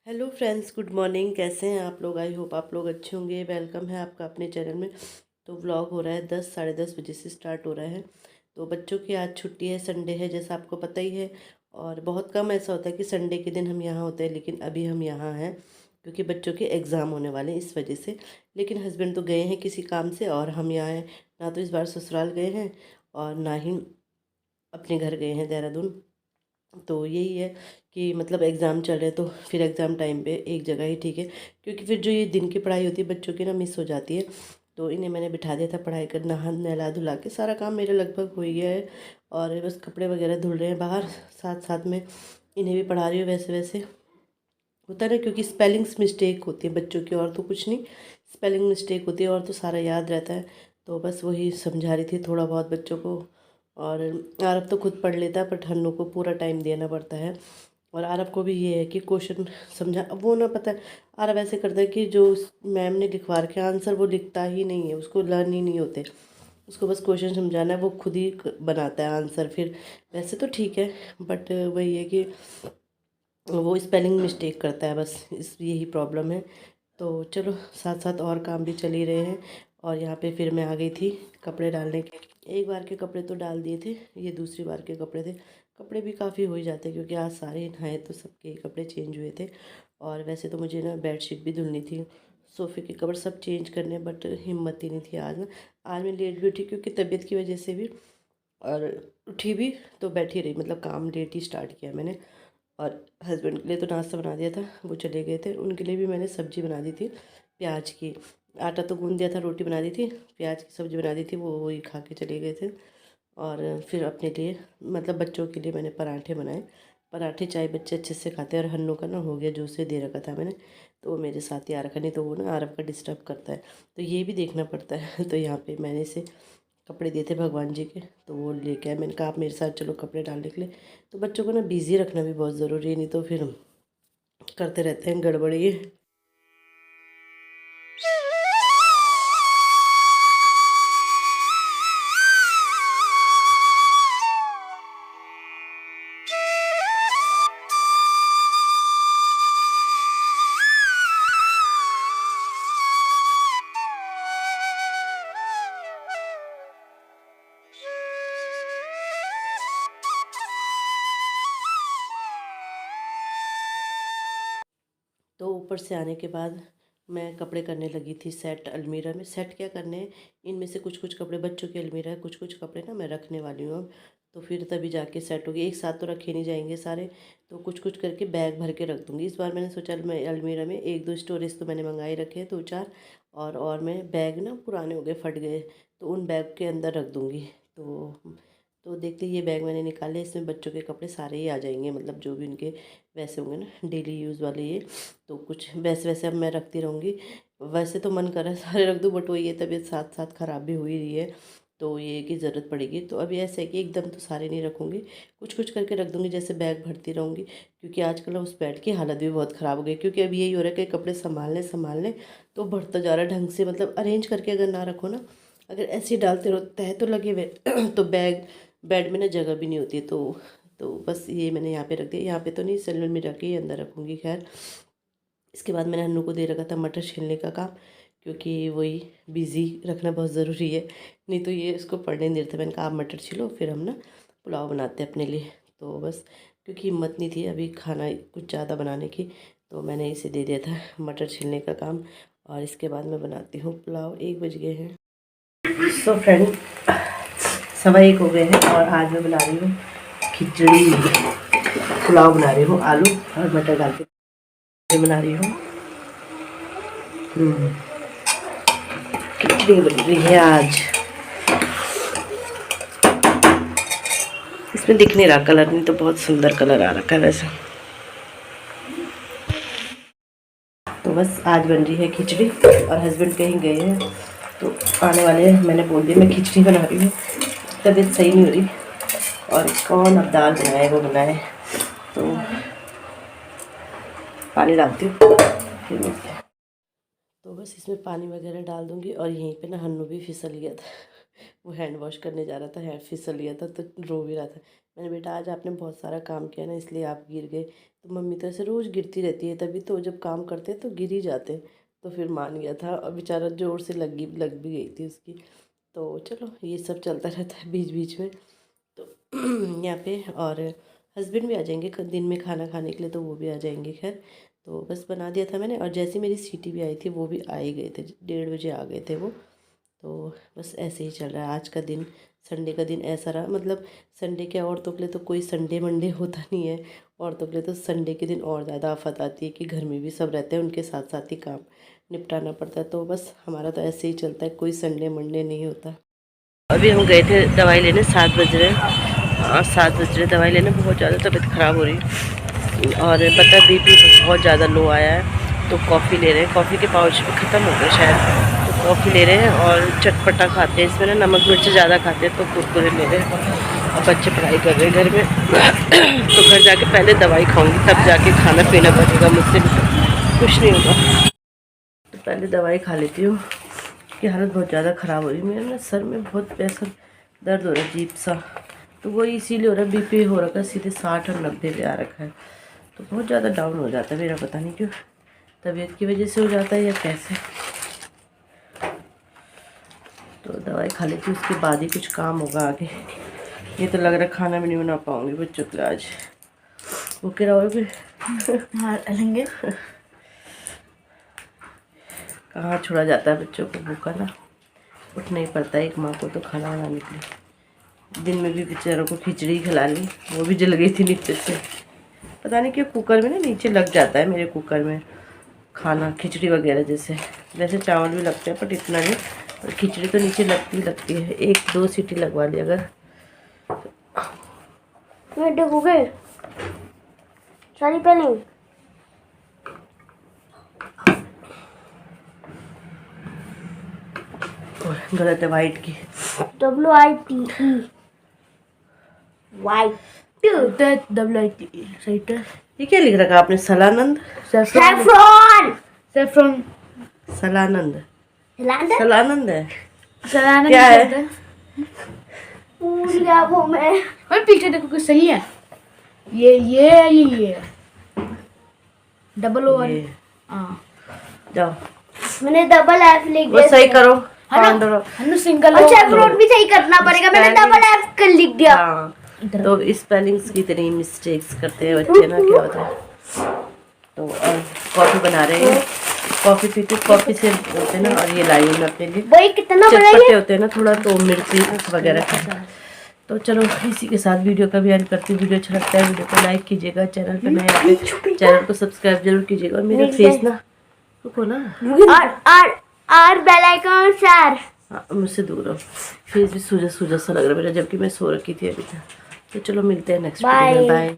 Hello friends, good morning. कैसे हैं आप लोग? आई होप आप लोग अच्छे होंगे। वेलकम है आपका अपने चैनल में। तो व्लॉग हो रहा है 10 साढ़े 10 बजे से स्टार्ट हो रहा है। तो बच्चों की आज छुट्टी है, संडे है जैसा आपको पता ही है। और बहुत कम ऐसा होता है कि संडे के दिन हम यहाँ होते हैं, लेकिन अभी हम यहाँ हैं क्योंकि बच्चों के एग्ज़ाम होने वाले हैं इस वजह से। लेकिन हस्बैंड तो गए हैं किसी काम से और हम यहाँ हैं। ना तो इस बार ससुराल गए हैं और ना ही अपने घर गए हैं देहरादून। तो यही है कि मतलब एग्ज़ाम चल रहे हैं तो फिर एग्ज़ाम टाइम पे एक जगह ही ठीक है, क्योंकि फिर जो ये दिन की पढ़ाई होती है बच्चों की ना मिस हो जाती है। तो इन्हें मैंने बिठा दिया था पढ़ाई करना, नहला धुला के सारा काम मेरा लगभग हो ही गया है। और बस कपड़े वगैरह धुल रहे हैं बाहर, साथ साथ में इन्हें भी पढ़ा रही हूँ। वैसे वैसे होता है ना, क्योंकि स्पेलिंग्स मिस्टेक होती है बच्चों की, और तो कुछ नहीं, स्पेलिंग मिस्टेक होती है और तो सारा याद रहता है। तो बस वही समझा रही थी थोड़ा बहुत बच्चों को। और आरब तो खुद पढ़ लेता है, पर ठन्नू को पूरा टाइम देना पड़ता है। और आरब को भी ये है कि क्वेश्चन समझा, अब वो ना पता है, आरब ऐसे करता है कि जो मैम ने लिखवा रखे आंसर वो लिखता ही नहीं है, उसको लर्न ही नहीं होते। उसको बस क्वेश्चन समझाना है, वो खुद ही बनाता है आंसर फिर। वैसे तो ठीक है, बट वही है कि वो स्पेलिंग मिस्टेक करता है, बस इस यही प्रॉब्लम है। तो चलो, साथ साथ और काम भी चल ही रहे हैं। और यहाँ पे फिर मैं आ गई थी कपड़े डालने के। एक बार के कपड़े तो डाल दिए थे, ये दूसरी बार के कपड़े थे। कपड़े भी काफ़ी हो ही जाते हैं क्योंकि आज सारे नहाए तो सबके कपड़े चेंज हुए थे। और वैसे तो मुझे ना बेडशीट भी धुलनी थी, सोफ़े के कवर सब चेंज करने, बट हिम्मत ही नहीं थी आज ना। आज मैं लेट भी उठी क्योंकि तबीयत की वजह से भी, और उठी भी तो बैठी रही, मतलब काम लेट ही स्टार्ट किया मैंने। और हस्बैंड के लिए तो नाश्ता बना दिया था, वो चले गए थे। उनके लिए भी मैंने सब्ज़ी बना दी थी प्याज की। आटा तो गूँध दिया था, रोटी बना दी थी, प्याज की सब्ज़ी बना दी थी, वो वही खा के चले गए थे। और फिर अपने लिए, मतलब बच्चों के लिए मैंने पराठे बनाए। पराठे चाय बच्चे अच्छे से खाते हैं। और हन्नू का ना हो गया, जूस से दे रखा था मैंने, तो वो मेरे साथ ही आ रखा, नहीं तो वो ना आरब का डिस्टर्ब करता है, तो ये भी देखना पड़ता है। तो यहाँ पे मैंने इसे कपड़े दिए थे भगवान जी के, तो वो लेके आए। मैंने कहा आप मेरे साथ चलो कपड़े डालने के लिए। तो बच्चों को ना बिज़ी रखना भी बहुत ज़रूरी है, नहीं तो फिर करते रहते हैं गड़बड़ ये। तो ऊपर से आने के बाद मैं कपड़े करने लगी थी सेट। अलमीरा में सेट क्या करने हैं, इनमें से कुछ कुछ कपड़े, बच्चों की अलमीरा है, कुछ कुछ कपड़े ना मैं रखने वाली हूँ अब। तो फिर तभी जाके सेट होगी, एक साथ तो रखे नहीं जाएंगे सारे। तो कुछ कुछ करके बैग भर के रख दूँगी। इस बार मैंने सोचा मैं अलमीरा में एक दो स्टोरेज तो मैंने मंगाई रखे हैं, दो चार। और मैं बैग ना पुराने हो गए, फट गए, तो उन बैग के अंदर रख दूँगी। तो देखते ये बैग मैंने निकाले, इसमें बच्चों के कपड़े सारे ही आ जाएंगे, मतलब जो भी उनके वैसे होंगे ना डेली यूज़ वाले ये। तो कुछ वैसे वैसे अब मैं रखती रहूँगी। वैसे तो मन कर रहा है सारे रख दूँ, बट वही है, तबीयत साथ साथ ख़राब भी हो ही रही है। तो ये की ज़रूरत पड़ेगी, तो अभी ऐसे है कि एकदम तो सारे नहीं रखूँगी, कुछ कुछ करके रख दूँगी, जैसे बैग भरती रहूँगी। क्योंकि आजकल उस बेड की हालत भी बहुत ख़राब हो गई, क्योंकि अभी यही हो रहा है कि कपड़े संभालने संभालने तो बढ़ता जा रहा है ढंग से, मतलब अरेंज करके अगर ना रखो ना, अगर ऐसे ही डालते रहो तह तो लगे हुए तो बैग बेड में ना जगह भी नहीं होती है। तो बस ये मैंने यहाँ पे रख दिया, यहाँ पे तो नहीं, सेलर में रख के अंदर रखूँगी। खैर, इसके बाद मैंने अन्नू को दे रखा था मटर छीलने का काम, क्योंकि वही बिज़ी रखना बहुत ज़रूरी है, नहीं तो ये इसको पढ़ने नहीं देता। मैंने कहा आप मटर छीलो, फिर हम ना पुलाव बनाते हैं अपने लिए। तो बस क्योंकि हिम्मत नहीं थी अभी खाना कुछ ज़्यादा बनाने की, तो मैंने इसे दे दिया था मटर छीलने का काम। और इसके बाद मैं बनाती हूँ पुलाव। 1 बज गए हैं। सो फ्रेंड, 1:15 हो गए हैं और आज मैं बना रही हूँ खिचड़ी। पुलाव बना रही हूँ, आलू और मटर डाल के बना रही हूँ। खिचड़ी बन रही है आज। इसमें दिख नहीं रहा कलर, नहीं तो बहुत सुंदर कलर आ रखा है वैसे। तो बस आज बन रही है खिचड़ी, और हस्बैंड कहीं गए हैं तो आने वाले हैं। मैंने बोल दिया मैं खिचड़ी बना रही हूँ, तबीयत सही नहीं हो रही। और कौन अब दाल बनाए, वो बनाए। तो पानी डालती हूँ, फिर मिलते हैं। तो बस इसमें पानी वगैरह डाल दूँगी। और यहीं पे ना हन्नू भी फिसल गया था, वो हैंड वॉश करने जा रहा था, हैंड फिसल गया था तो रो भी रहा था। मैंने बेटा आज आपने बहुत सारा काम किया ना इसलिए आप गिर गए। तो मम्मी तो ऐसे रोज़ गिरती रहती है, तभी तो जब काम करते हैं तो गिर ही जाते हैं। तो फिर मान गया था और बेचारा ज़ोर से लग भी गई थी उसकी। तो चलो ये सब चलता रहता है बीच बीच में। तो यहाँ पे और हस्बैंड भी आ जाएंगे दिन में खाना खाने के लिए, तो वो भी आ जाएंगे। खैर तो बस बना दिया था मैंने, और जैसे मेरी सीटी भी आई थी वो भी आ ही गए थे, 1:30 बजे आ गए थे वो। तो बस ऐसे ही चल रहा है आज का दिन। संडे का दिन ऐसा रहा, मतलब संडे क्या औरतों के लिए तो कोई संडे मंडे होता नहीं है। औरतों के लिए तो संडे के दिन और ज़्यादा आफत आती है कि घर में भी सब रहते हैं, उनके साथ साथ ही काम निपटाना पड़ता है। तो बस हमारा तो ऐसे ही चलता है, कोई संडे मंडे नहीं होता। अभी हम गए थे दवाई लेने, 7 बज रहे। हाँ 7 बज रहे दवाई लेने। बहुत ज़्यादा तबीयत ख़राब हो रही और पता बीपी बहुत ज़्यादा लो आया है। तो कॉफ़ी ले रहे हैं, कॉफ़ी के पाउच भी ख़त्म हो गए शायद। तो कॉफ़ी ले रहे हैं और चटपटा खाते हैं, इसमें ना नमक मिर्च ज़्यादा खाते हैं, तो कुरकुरे ले रहे हैं। और बच्चे पढ़ाई कर रहे हैं घर में। तो घर जाके पहले दवाई खाऊंगी, तब जाके खाना पीना बनेगा, मुझसे कुछ नहीं होगा। तो पहले दवाई खा लेती हूँ कि हालत बहुत ज़्यादा ख़राब हो रही है। मेरे ना सर में बहुत ऐसा दर्द हो रहा है अजीब सा, तो वही इसीलिए हो रहा है। बीपी हो रखा है सीधे 60 और 90 पे आ रखा है। तो बहुत ज़्यादा डाउन हो जाता है मेरा, पता नहीं क्यों, तबीयत की वजह से हो जाता है या कैसे। तो दवाई खा लेती हूँ, उसके बाद ही कुछ काम होगा आगे। ये तो लग रहा है खाना भी नहीं बना पाऊँगी बच्चों के लिए आज। भूखे रहोगे फिर? हाँ लेंगे। कहाँ छोड़ा जाता है बच्चों को भूखा ना, उठना ही पड़ता है एक माँ को तो खाना बनाने के लिए। दिन में भी बेचारों को खिचड़ी खिला ली, वो भी जल गई थी नीचे से। पता नहीं क्यों कुकर में ना नीचे लग जाता है मेरे कुकर में खाना, खिचड़ी वगैरह जैसे। वैसे चावल भी लगते हैं बट इतना नहीं, और खिचड़ी तो नीचे लगती है। 1-2 सीटी लगवा ली अगर। हो गए सारी पहले गलत है वाइट की, WITE वाइट WITE सही है। ये क्या लिख रखा आपने? सलानंद, सैफरॉन सैफरॉन सलानंद, सलानंद सलानंद है सलानंद क्या है? पूरी आंखों में और पीछे देखो कि सही है। ये डबल ओ ये। हाँ जाओ मैंने डबल F लिख दिया। वो सही करो, हनु सिंगल और सैफरॉन भी सही करना पड़ेगा। मैंने डबल F कर लिख दिया। हाँ तो स्पेलिंग्स की इतनी मिस्टेक्स करते हैं बच्चे ना, क्या होता है। तो कॉफ़ी बना रहे हैं, कॉफ़ी पीते कॉफ़ी से होते ना। और ये लाई हूँ मैं अपने लिए, वही कितना बड़ा चटपटे होते हैं ना थोड़ा, तो मिर्ची वगैरह का। तो चलो इसी के साथ वीडियो का भी एंड करती हूँ। वीडियो अच्छा लगता है वीडियो को लाइक कीजिएगा, चैनल पर नए आए चैनल को सब्सक्राइब जरूर कीजिएगा। और मेरे फेस ना रुको ना, और बेल आइकन शेयर। हाँ मुझसे दूर हो, फेस भी सूजा सूजा सा लग रहा है मेरा, जबकि मैं सो रखी थी अभी तक। तो चलो मिलते हैं नेक्स्ट वीडियो में, बाय।